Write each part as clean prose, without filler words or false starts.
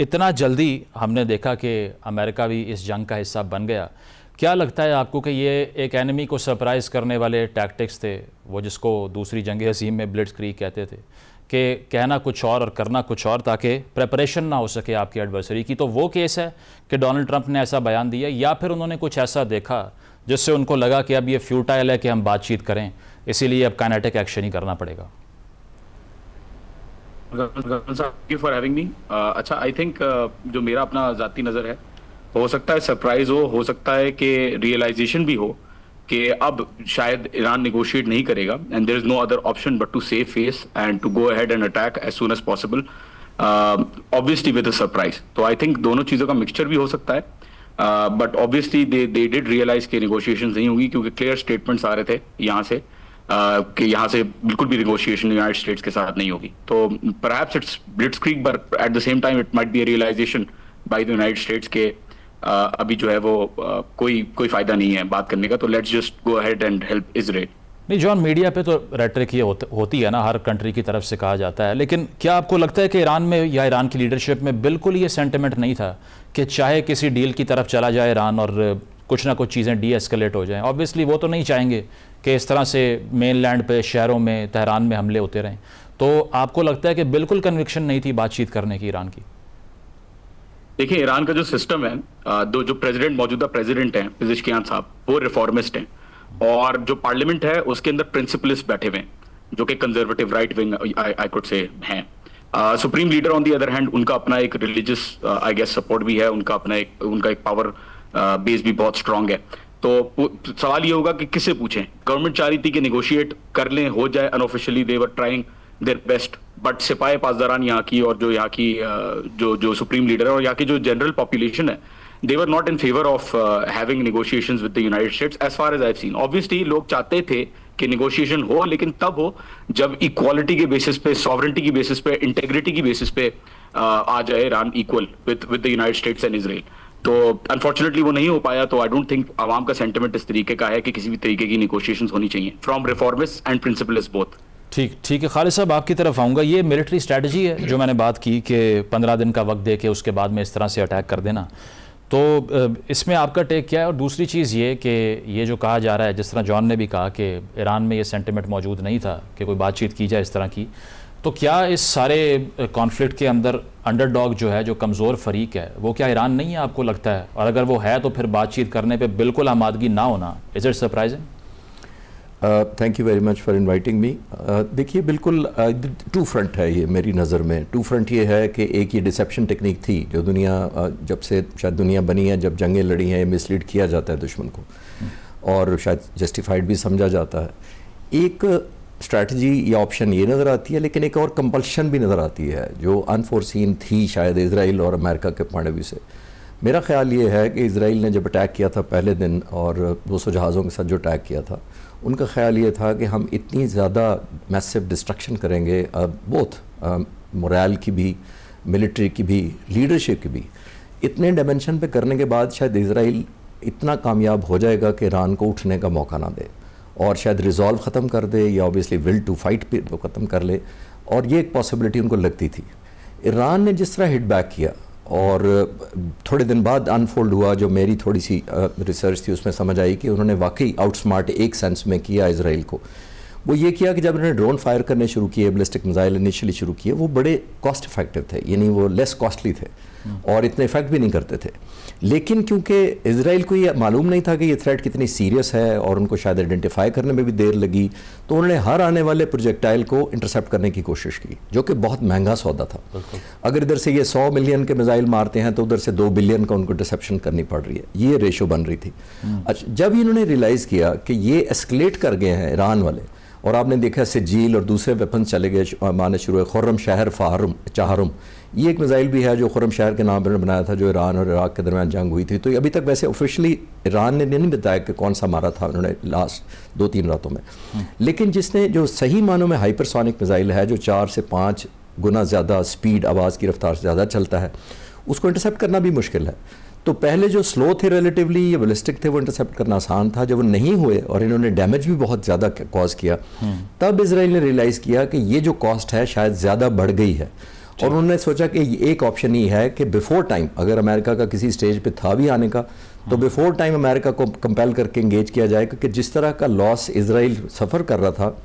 इतना जल्दी हमने देखा कि अमेरिका भी इस जंग का हिस्सा बन गया। क्या लगता है आपको कि ये एक एनिमी को सरप्राइज़ करने वाले टैक्टिक्स थे, वो जिसको दूसरी जंग हसीम में ब्लिट्ज़क्रीग कहते थे, कि कहना कुछ और करना कुछ और ताकि प्रेपरेशन ना हो सके आपकी एडवर्सरी की? तो वो केस है कि डोनाल्ड ट्रंप ने ऐसा बयान दिया, या फिर उन्होंने कुछ ऐसा देखा जिससे उनको लगा कि अब ये फ्यूटाइल है कि हम बातचीत करें, इसीलिए अब काइनेटिक एक्शन ही करना पड़ेगा? For having me. अच्छा, आई थिंक जो मेरा अपना जाती नज़र है, हो सकता है सरप्राइज हो सकता है कि रियलाइजेशन भी हो कि अब शायद ईरान नेगोशिएट नहीं करेगा and there is no other option but to save face and to go ahead and attack as soon as possible, obviously with a surprise. तो आई थिंक दोनों चीज़ों का मिक्सचर भी हो सकता है, but obviously they did realise कि negotiation नहीं होगी, क्योंकि क्लियर स्टेटमेंट्स आ रहे थे यहाँ से कि यहाँ से बिल्कुल भी नेगोशिएशन यूनाइटेड स्टेट्स के साथ नहीं होगी। तो perhaps it's blitzkrieg, but at the same time it might be a realisation by the United States के अभी जो है वो कोई फायदा नहीं है बात करने का, तो let's just go ahead and help Israel. नहीं जॉन, मीडिया पे तो रेटरिक ये होती है ना, हर कंट्री की तरफ से कहा जाता है, लेकिन क्या आपको लगता है कि ईरान में या ईरान की लीडरशिप में बिल्कुल ये सेंटिमेंट नहीं था कि चाहे किसी डील की तरफ चला जाए ईरान और कुछ ना कुछ चीज़ें डी एस्केलेट हो जाएं? ऑब्वियसली वो तो नहीं चाहेंगे कि इस तरह से मेन लैंड पे, शहरों में, तेहरान में हमले होते रहें। तो आपको लगता है कि बिल्कुल कन्विक्शन नहीं थी बातचीत करने की ईरान की? देखिए, ईरान का जो सिस्टम है, जो प्रेसिडेंट, मौजूदा प्रेसिडेंट हैं पेज़ेश्कियान साहब, वो रिफॉर्मिस्ट हैं, और जो पार्लियामेंट है उसके अंदर प्रिंसिपलिस्ट बैठे हुए हैं जो कि conservative right wing I could say हैं। Supreme leader on the other hand, उनका अपना एक रिलीजियस आई गेस सपोर्ट भी है, उनका एक पावर बेस भी बहुत स्ट्रांग है। तो सवाल ये होगा कि किससे पूछें? गवर्नमेंट चाह रही थी कि नेगोशिएट कर लें, हो जाए, unofficially they were trying their best, but सिपाही पासदारान यहाँ की और जो यहाँ की जो सुप्रीम लीडर है और यहाँ की जो जनरल पॉपुलेशन है, they were not in favor of having negotiations with the United States as far as I've seen. Obviously लोग चाहते थे कि नेगोशिएशन हो, लेकिन तब हो जब इक्वालिटी के बेसिस पे, सॉवरेंटी की बेसिस पे, इंटेग्रिटी की बेसिस पे आ जाए Iran equal with the United states and Israel. तो अनफॉर्चुनेटली वो नहीं हो पाया। तो आई डोंट थिंक आवाम का सेंटिमेंट इस तरीके का है कि किसी भी तरीके की नेगोशिएशंस होनी चाहिए फ्रॉम रिफॉर्मिस्ट एंड प्रिंसिपलिस्ट बोथ। ठीक है, खालिद साहब आपकी तरफ आऊँगा। ये मिलिट्री स्ट्रैटेजी है जो मैंने बात की कि 15 दिन का वक्त दे के उसके बाद में इस तरह से अटैक कर देना, तो इसमें आपका टेक क्या है? और दूसरी चीज़ ये कि ये जो कहा जा रहा है, जिस तरह जॉन ने भी कहा कि ईरान में ये सेंटिमेंट मौजूद नहीं था कि कोई बातचीत की जाए इस तरह की, तो क्या इस सारे कॉन्फ्लिक्ट के अंदर अंडरडॉग जो है, जो कमज़ोर फरीक है, वो क्या ईरान नहीं है आपको लगता है? और अगर वो है तो फिर बातचीत करने पे बिल्कुल आमादगी ना होना, is it surprising? Thank you very much for inviting me. देखिए, बिल्कुल टू फ्रंट है ये मेरी नज़र में। टू फ्रंट ये है कि एक ये डिसेप्शन टेक्निक थी जो दुनिया जब से शायद दुनिया बनी है, जब जंगें लड़ी हैं, मिसलीड किया जाता है दुश्मन को और शायद जस्टिफाइड भी समझा जाता है। एक स्ट्रैटेजी या ऑप्शन ये नज़र आती है, लेकिन एक और कंपल्शन भी नज़र आती है जो अनफोर्सीन थी शायद इजराइल और अमेरिका के पॉइंट ऑफ व्यू से। मेरा ख्याल ये है कि इजराइल ने जब अटैक किया था पहले दिन और 200 जहाज़ों के साथ जो अटैक किया था, उनका ख्याल ये था कि हम इतनी ज़्यादा मैसिव डिस्ट्रक्शन करेंगे, बोथ मोरल की भी, मिलिट्री की भी, लीडरशिप की भी, इतने डायमेंशन पे करने के बाद शायद इजराइल इतना कामयाब हो जाएगा कि ईरान को उठने का मौका ना दे और शायद रिजॉल्व ख़त्म कर दे या ऑब्वियसली विल टू फाइट पे वो ख़त्म कर ले। और ये एक पॉसिबिलिटी उनको लगती थी। ईरान ने जिस तरह हिट बैक किया और थोड़े दिन बाद अनफोल्ड हुआ, जो मेरी थोड़ी सी रिसर्च थी उसमें समझ आई कि उन्होंने वाकई आउटस्मार्ट एक सेंस में किया इजराइल को। वो ये किया कि जब उन्होंने ड्रोन फायर करने शुरू किए, बैलिस्टिक मिसाइल इनिशियली शुरू किए, वो बड़े कॉस्ट इफेक्टिव थे, यानी वो लेस कॉस्टली थे और इतने इफेक्ट भी नहीं करते थे। लेकिन क्योंकि इजराइल को ये मालूम नहीं था कि ये थ्रेट कितनी सीरियस है और उनको शायद आइडेंटिफाई करने में भी देर लगी, तो उन्होंने हर आने वाले प्रोजेक्टाइल को इंटरसेप्ट करने की कोशिश की, जो कि बहुत महंगा सौदा था। अगर इधर से ये 100 मिलियन के मिसाइल मारते हैं तो उधर से 2 बिलियन का उनको इंटरसेप्शन करनी पड़ रही है, ये रेशो बन रही थी। अच्छा, जब इन्होंने रियलाइज़ किया कि ये एस्केलेट कर गए हैं ईरान वाले, और आपने देखा सिजील और दूसरे वेपन चले गए मारने शुरू हुए, खुर्रम शहर चाहरुम, ये एक मिसाइल भी है जो खुर्रम शहर के नाम पर बनाया था, जो ईरान और इराक के दरमियान जंग हुई थी। तो अभी तक वैसे ऑफिशियली ईरान ने नहीं बताया कि कौन सा मारा था उन्होंने लास्ट 2-3 रातों में, लेकिन जिसने जो सही मानों में हाइपरसोनिक मिसाइल है, जो 4 से 5 गुना ज़्यादा स्पीड, आवाज़ की रफ्तार से ज़्यादा चलता है, उसको इंटरसेप्ट करना भी मुश्किल है। तो पहले जो स्लो थे रिलेटिवली, ये बैलिस्टिक थे, वो इंटरसेप्ट करना आसान था। जब वो नहीं हुए और इन्होंने डैमेज भी बहुत ज़्यादा कॉज किया, तब इजराइल ने रियलाइज़ किया कि ये जो कॉस्ट है शायद ज़्यादा बढ़ गई है और उन्होंने सोचा कि एक ऑप्शन ही है कि बिफोर टाइम, अगर अमेरिका का किसी स्टेज पे था भी आने का, तो बिफोर टाइम अमेरिका को कंपेल करके इंगेज किया जाए, क्योंकि जिस तरह का लॉस इजराइल सफ़र कर रहा था,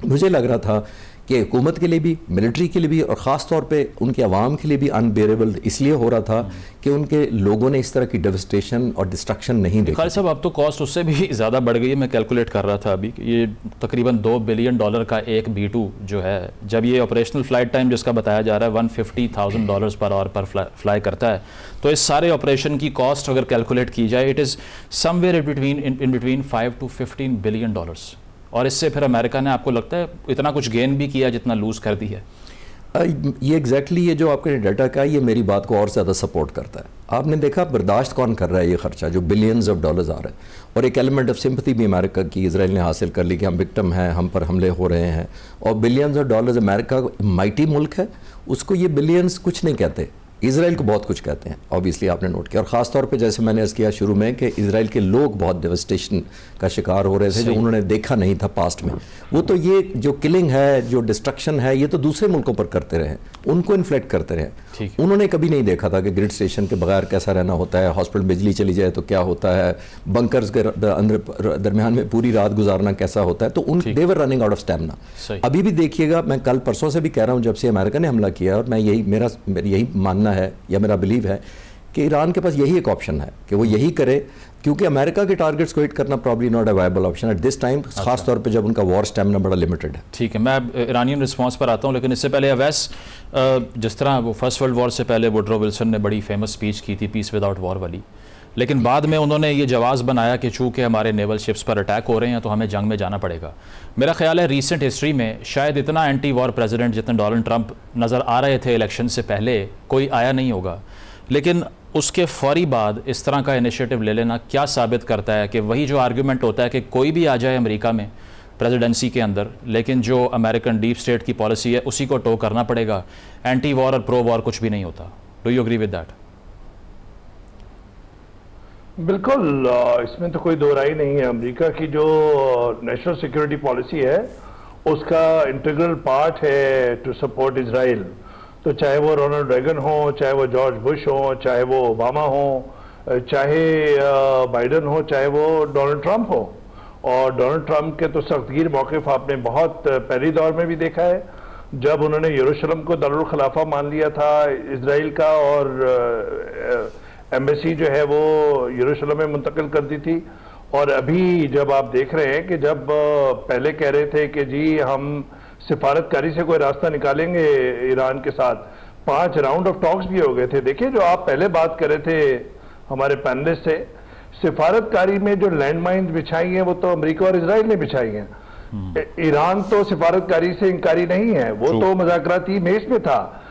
मुझे लग रहा था कि हुकूमत के लिए भी, मिलिट्री के लिए भी, और ख़ास तौर पे उनके अवाम के लिए भी अनबेरेबल इसलिए हो रहा था कि उनके लोगों ने इस तरह की डेवस्टेशन और डिस्ट्रक्शन नहीं देखी। खालिद साहब, अब तो कॉस्ट उससे भी ज़्यादा बढ़ गई है। मैं कैलकुलेट कर रहा था अभी, ये तकरीबन $2 बिलियन का एक B2 जो है, जब ये ऑपरेशनल फ़्लाइट टाइम जिसका बताया जा रहा है $150,000 पर आवर पर फ्लाई करता है, तो इस सारे ऑपरेशन की कॉस्ट अगर कैलकुलेट की जाए, it is somewhere in between $5 to $15 billion. और इससे फिर अमेरिका ने, आपको लगता है, इतना कुछ गेन भी किया जितना लूज़ कर दी है? ये एग्जैक्टली ये जो आपने डाटा का, ये मेरी बात को और ज़्यादा सपोर्ट करता है। आपने देखा बर्दाश्त कौन कर रहा है ये खर्चा जो बिलियंस ऑफ डॉलर्स आ रहा है, और एक एलिमेंट ऑफ सिंपैथी भी अमेरिका की इजराइल ने हासिल कर ली कि हम विक्टिम हैं, हम पर हमले हो रहे हैं, और billions of dollars. America mighty मुल्क है, उसको ये बिलियंस कुछ नहीं कहते, इजराइल को बहुत कुछ कहते हैं, ऑब्वियसली आपने नोट किया। और ख़ास तौर पे जैसे मैंने अर्ज़ किया शुरू में कि इजराइल के लोग बहुत डेवस्टेशन का शिकार हो रहे थे जो उन्होंने देखा नहीं था पास्ट में। वो तो ये जो किलिंग है, जो डिस्ट्रक्शन है, ये तो दूसरे मुल्कों पर करते रहे, उनको इन्फ्लेक्ट करते रहे। उन्होंने कभी नहीं देखा था कि ग्रिड स्टेशन के बगैर कैसा रहना होता है, हॉस्पिटल बिजली चली जाए तो क्या होता है, बंकर्स के अंदर दरमियान में पूरी रात गुजारना कैसा होता है। तो उन they were running out of stamina. अभी भी देखिएगा, मैं कल परसों से भी कह रहा हूँ, जब से अमेरिका ने हमला किया, और मैं मेरा यही मानना है या मेरा बिलीव है कि ईरान के पास यही एक ऑप्शन है कि वो यही करे, क्योंकि अमेरिका के टारगेट्स को हिट करना probably not a viable option at this time, खास तौर पे जब उनका वॉर स्टैमिना बड़ा लिमिटेड है। ठीक है, मैं ईरानियन रिस्पांस पर आता हूँ, लेकिन इससे पहले अवैस, जिस तरह वो फर्स्ट वर्ल्ड वॉर से पहले वुडरो विल्सन ने बड़ी फेमस स्पीच की थी पीस विदाउट वॉर वाली, लेकिन बाद में उन्होंने ये जवाब बनाया कि चूँकि हमारे नेवल शिप्स पर अटैक हो रहे हैं तो हमें जंग में जाना पड़ेगा। मेरा ख्याल है रीसेंट हिस्ट्री में शायद इतना एंटी वॉर प्रेसिडेंट जितने डोनाल्ड ट्रंप नज़र आ रहे थे इलेक्शन से पहले कोई आया नहीं होगा, लेकिन उसके फौरी बाद इस तरह का इनिशिएटिव ले लेना क्या साबित करता है कि वही जो आर्गूमेंट होता है कि कोई भी आ जाए अमेरिका में प्रेसिडेंसी के अंदर, लेकिन जो अमेरिकन डीप स्टेट की पॉलिसी है उसी को टो करना पड़ेगा, एंटी वॉर और प्रो वॉर कुछ भी नहीं होता। Do you agree with that? बिल्कुल, इसमें तो कोई दो राय नहीं है। अमेरिका की जो नेशनल सिक्योरिटी पॉलिसी है उसका इंटीग्रल पार्ट है टू सपोर्ट इजराइल। तो चाहे वो रोनाल्ड रेगन हो, चाहे वो जॉर्ज बुश हो, चाहे वो ओबामा हो, चाहे बाइडन हो, चाहे वो डोनाल्ड ट्रंप हो। और डोनाल्ड ट्रंप के तो सख्तगीर मौक़िफ़ आपने बहुत पहले दौर में भी देखा है, जब उन्होंने यरूशलेम को दारुल खिलाफा मान लिया था इजराइल का, और एम्बेसी जो है वो यरूशलेम में मुंतकिल कर दी थी। और अभी जब आप देख रहे हैं कि जब पहले कह रहे थे कि जी हम सिफारतकारी से कोई रास्ता निकालेंगे ईरान के साथ, 5 राउंड ऑफ टॉक्स भी हो गए थे। देखिए, जो आप पहले बात कर रहे थे हमारे पैनलिस्ट से, सिफारतकारी में जो लैंडमाइंस बिछाई हैं वो तो अमेरिका और इजराइल ने बिछाई हैं। ईरान तो सिफारतकारी से इनकारी नहीं है, वो तो मुज़ाकराती मेज पे था।